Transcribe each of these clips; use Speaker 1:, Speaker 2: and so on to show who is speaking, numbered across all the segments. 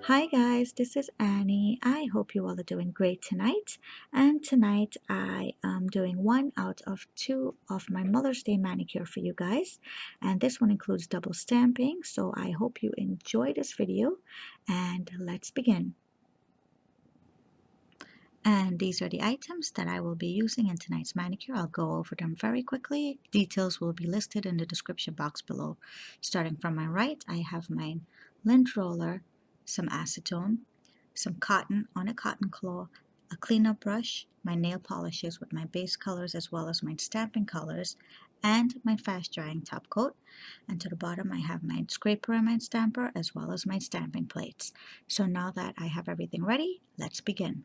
Speaker 1: Hi guys, this is Annie. I hope you all are doing great tonight. And tonight I am doing one out of two of my Mother's Day manicure for you guys. And this one includes double stamping. So I hope you enjoy this video and let's begin. And these are the items that I will be using in tonight's manicure. I'll go over them very quickly. Details will be listed in the description box below. Starting from my right, I have my lint roller, some acetone, some cotton on a cotton claw, a cleanup brush, my nail polishes with my base colors as well as my stamping colors, and my fast drying top coat. And to the bottom I have my scraper and my stamper as well as my stamping plates. So now that I have everything ready, let's begin.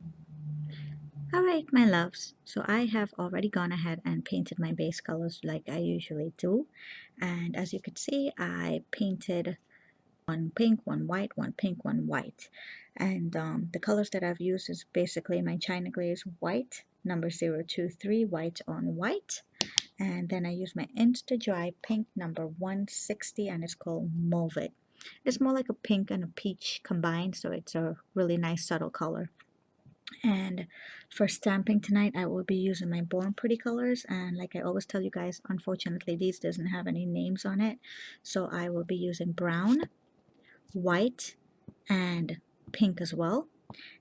Speaker 1: Alright, my loves, so I have already gone ahead and painted my base colors like I usually do. And as you can see, I painted one pink, one white, one pink, one white. And the colors that I've used is basically my China Glaze white, number 023, white on white. And then I use my Insta-dri pink number 160, and it's called Mauve. It's more like a pink and a peach combined, so it's a really nice subtle color. And for stamping tonight, I will be using my Born Pretty colors, and like I always tell you guys, unfortunately these doesn't have any names on it, so I will be using brown, white, and pink as well.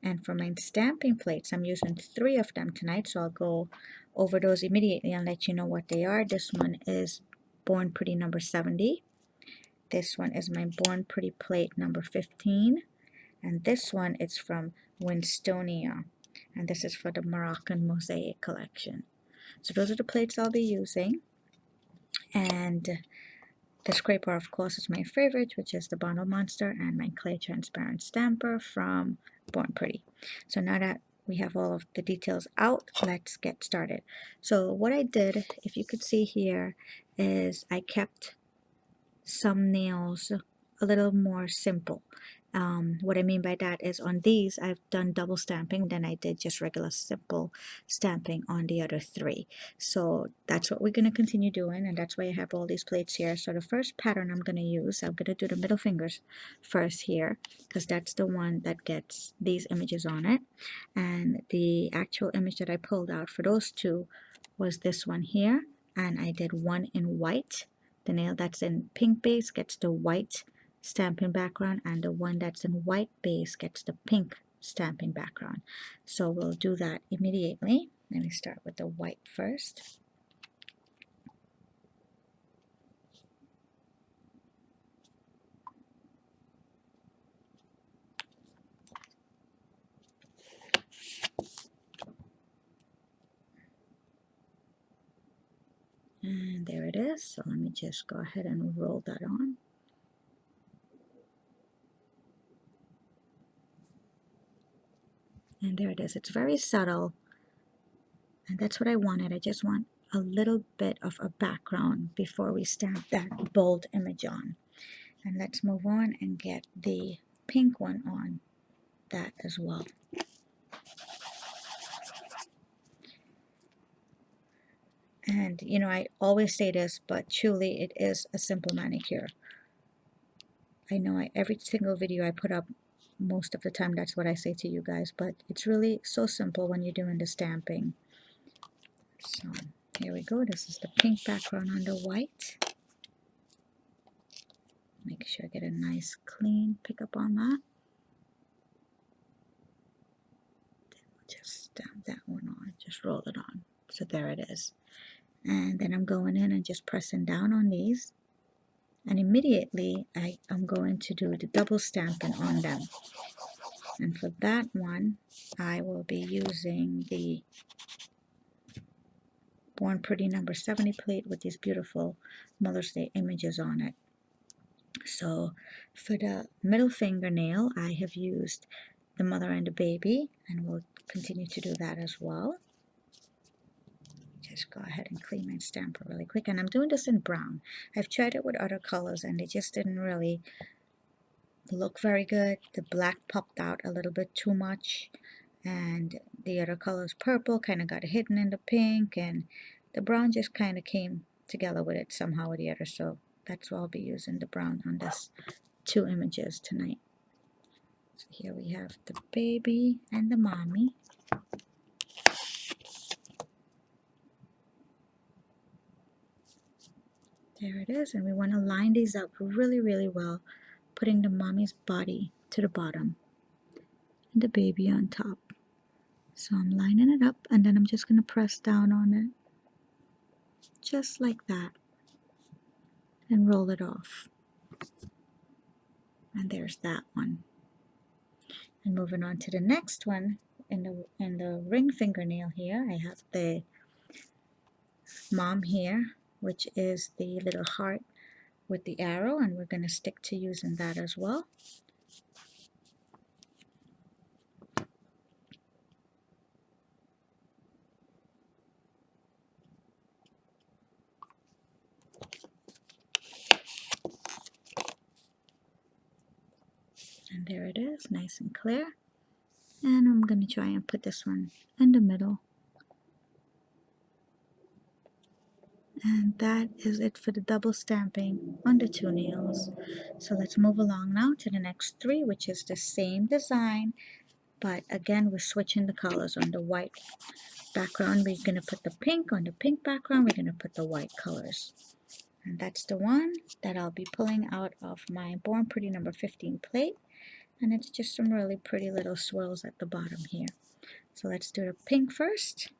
Speaker 1: And for my stamping plates, I'm using 3 of them tonight, so I'll go over those immediately and let you know what they are. This one is Born Pretty number 70. This one is my Born Pretty plate number 15. And this one is from Winstonia, and this is for the Moroccan Mosaic collection. So those are the plates I'll be using. And the scraper, of course, is my favorite, which is the Bottle Monster, and my clay transparent stamper from Born Pretty. So now that we have all of the details out, let's get started. So what I did, if you could see here, is I kept some nails a little more simple. What I mean by that is on these I've done double stamping, then I did just regular simple stamping on the other 3. So that's what we're going to continue doing, and that's why I have all these plates here. So the first pattern I'm going to use, I'm going to do the middle fingers first here, because that's the one that gets these images on it. And the actual image that I pulled out for those 2 was this one here, and I did one in white. The nail that's in pink base gets the white stamping background, and the one that's in white base gets the pink stamping background. So we'll do that immediately. Let me start with the white first. And there it is. So let me just go ahead and roll that on. And there it is. It's very subtle, and that's what I wanted. I just want a little bit of a background before we stamp that bold image on. And let's move on and get the pink one on that as well. And you know, I always say this, but truly it is a simple manicure. I know every single video I put up, most of the time that's what I say to you guys, but it's really so simple when you're doing the stamping. So here we go. This is the pink background on the white. Make sure I get a nice clean pickup on that. Then we'll just stamp that one on, just roll it on. So there it is. And then I'm going in and just pressing down on these, and immediately I'm going to do the double stamping on them. And for that one, I will be using the Born Pretty number 70 plate with these beautiful Mother's Day images on it. So for the middle fingernail, I have used the mother and the baby, and we'll continue to do that as well. Just go ahead and clean my stamper really quick. And I'm doing this in brown. I've tried it with other colors and they just didn't really look very good. The black popped out a little bit too much, and the other colors, purple, kind of got hidden in the pink, and the brown just kind of came together with it somehow or the other. So that's why I'll be using the brown on this 2 images tonight. So here we have the baby and the mommy. There it is, and we want to line these up really, really well, putting the mommy's body to the bottom and the baby on top. So I'm lining it up, and then I'm just going to press down on it, just like that, and roll it off. And there's that one. And moving on to the next one, in the ring fingernail here, I have the mom here, which is the little heart with the arrow, and we're going to stick to using that as well. And there it is, nice and clear. And I'm going to try and put this one in the middle. And that is it for the double stamping on the two nails. So let's move along now to the next three, which is the same design, but again we're switching the colors. On the white background we're going to put the pink, on the pink background we're going to put the white colors. And that's the one that I'll be pulling out of my Born Pretty number 15 plate, and it's just some really pretty little swirls at the bottom here. So let's do the pink first.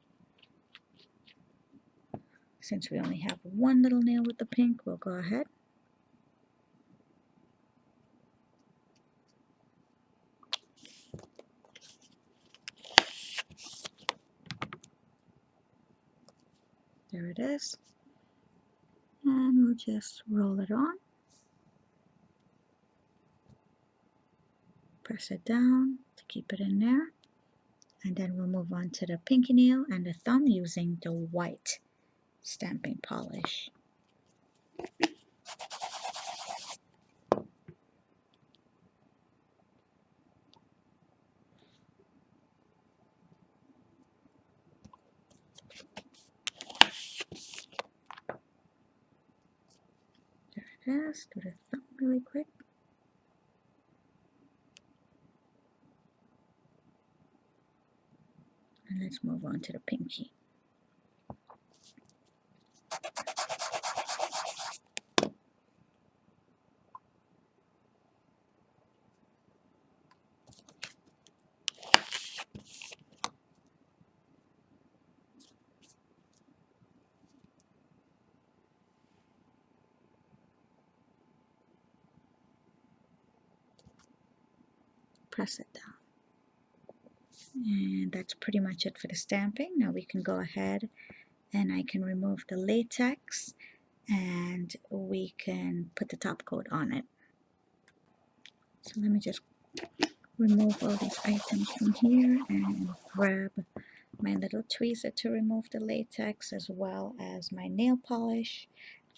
Speaker 1: Since we only have one little nail with the pink, we'll go ahead. There it is. And we'll just roll it on. Press it down to keep it in there. And then we'll move on to the pinky nail and the thumb using the white stamping polish. There it is. Do the thumb really quick. And let's move on to the pinky. Press it down. And that's pretty much it for the stamping. Now we can go ahead and I can remove the latex and we can put the top coat on it. So let me just remove all these items from here and grab my little tweezer to remove the latex, as well as my nail polish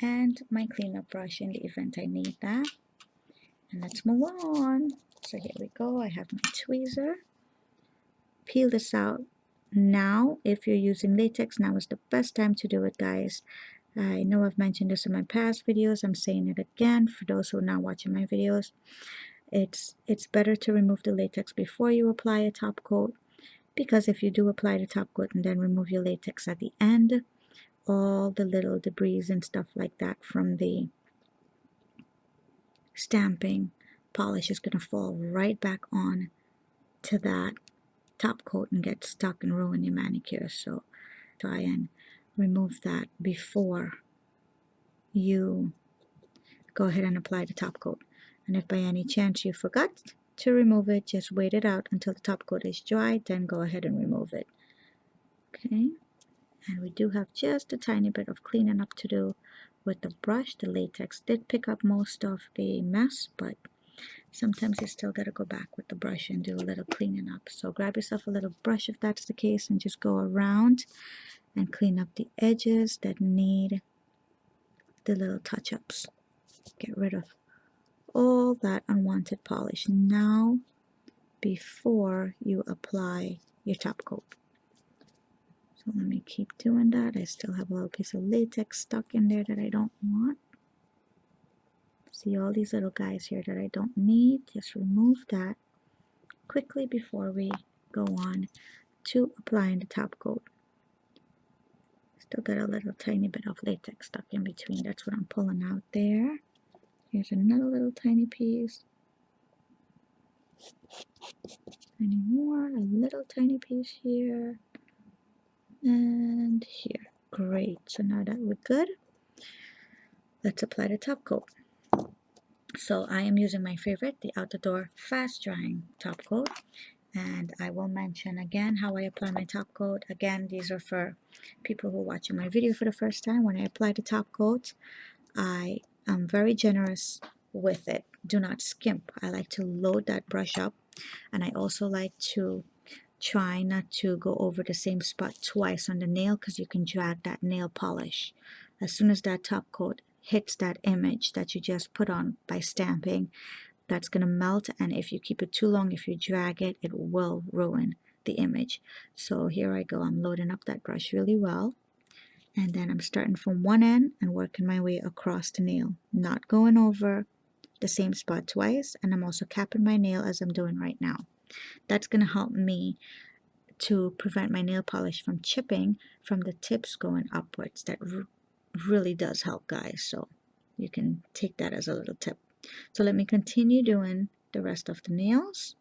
Speaker 1: and my cleanup brush in the event I need that. And let's move on. So here we go. I have my tweezer. Peel this out. Now, if you're using latex, now is the best time to do it, guys. I know I've mentioned this in my past videos. I'm saying it again for those who are now watching my videos. It's better to remove the latex before you apply a top coat, because if you do apply the top coat and then remove your latex at the end, all the little debris and stuff like that from the stamping polish is going to fall right back on to that top coat and get stuck and ruin your manicure. So try and remove that before you go ahead and apply the top coat. And if by any chance you forgot to remove it, just wait it out until the top coat is dry, then go ahead and remove it. Okay, and we do have just a tiny bit of cleaning up to do with the brush. The latex did pick up most of the mess, but sometimes you still got to go back with the brush and do a little cleaning up. So grab yourself a little brush if that's the case and just go around and clean up the edges that need the little touch-ups. Get rid of all that unwanted polish now before you apply your top coat. So let me keep doing that. I still have a little piece of latex stuck in there that I don't want. See all these little guys here that I don't need? Just remove that quickly before we go on to applying the top coat. Still got a little tiny bit of latex stuck in between. That's what I'm pulling out there. Here's another little tiny piece. Any more? A little tiny piece here. And here. Great. So now that we're good, let's apply the top coat. So I am using my favorite, the Out the Door Fast Drying Top Coat. And I will mention again how I apply my top coat. Again, these are for people who are watching my video for the first time. When I apply the top coat, I am very generous with it. Do not skimp. I like to load that brush up, and I also like to try not to go over the same spot twice on the nail, because you can drag that nail polish. As soon as that top coat hits that image that you just put on by stamping, that's going to melt, and if you keep it too long, if you drag it, it will ruin the image. So here I go. I'm loading up that brush really well, and then I'm starting from one end and working my way across the nail, not going over the same spot twice, and I'm also capping my nail as I'm doing right now. That's going to help me to prevent my nail polish from chipping from the tips going upwards. That really does help, guys, so you can take that as a little tip. So let me continue doing the rest of the nails.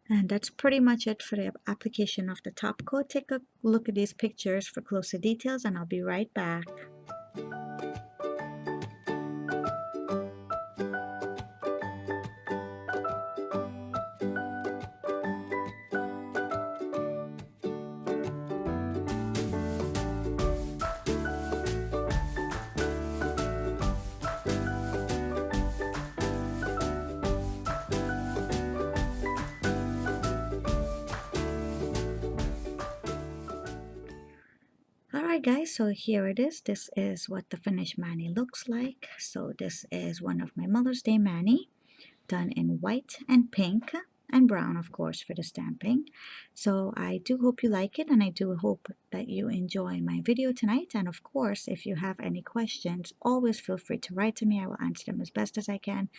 Speaker 1: And that's pretty much it for the application of the top coat. Take a look at these pictures for closer details, and I'll be right back. Alright guys, so here it is. This is what the finished mani looks like. So this is one of my Mother's Day mani, done in white and pink and brown, of course, for the stamping. So I do hope you like it, and I do hope that you enjoy my video tonight. And of course, if you have any questions, always feel free to write to me. I will answer them as best as I can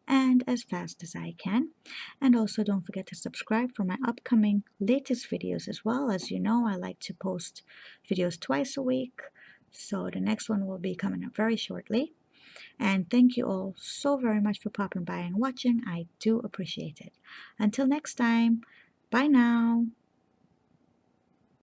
Speaker 1: and as fast as I can. And also don't forget to subscribe for my upcoming latest videos as well. As you know, I like to post videos twice a week, so the next one will be coming up very shortly. And thank you all so very much for popping by and watching. I do appreciate it. Until next time, bye now.